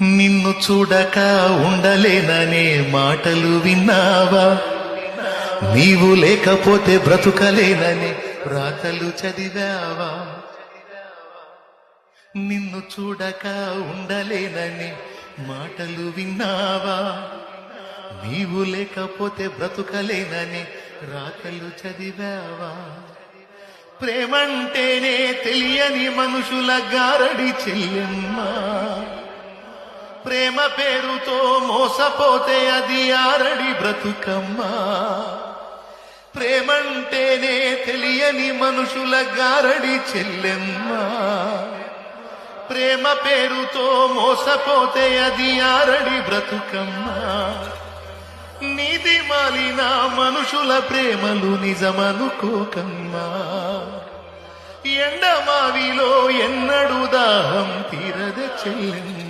నిన్ను చూడక ఉండలేననే మాటలు విన్నావా? నీవు లేకపోతే బ్రతుకలేనని రాతలు చదివావా? నిన్ను చూడక ఉండలేనని మాటలు విన్నావా? నీవు లేకపోతే బ్రతుకలేనని రాతలు చదివావా? ప్రేమంటేనే తెలియని మనుషుల గారడి చెల్లెమ్మా, ప్రేమ పేరుతో మోసపోతే అది ఆరడి బ్రతుకమ్మా. ప్రేమంటేనే తెలియని మనుషుల గారడి చెల్లెమ్మా, ప్రేమ పేరుతో మోసపోతే అది ఆరడి బ్రతుకమ్మా. నీది మాలిన మనుషుల ప్రేమలు నిజమనుకోకమ్మా. ఎండమావిలో ఎన్నడు దాహం తీరద చెల్లెమ్మా.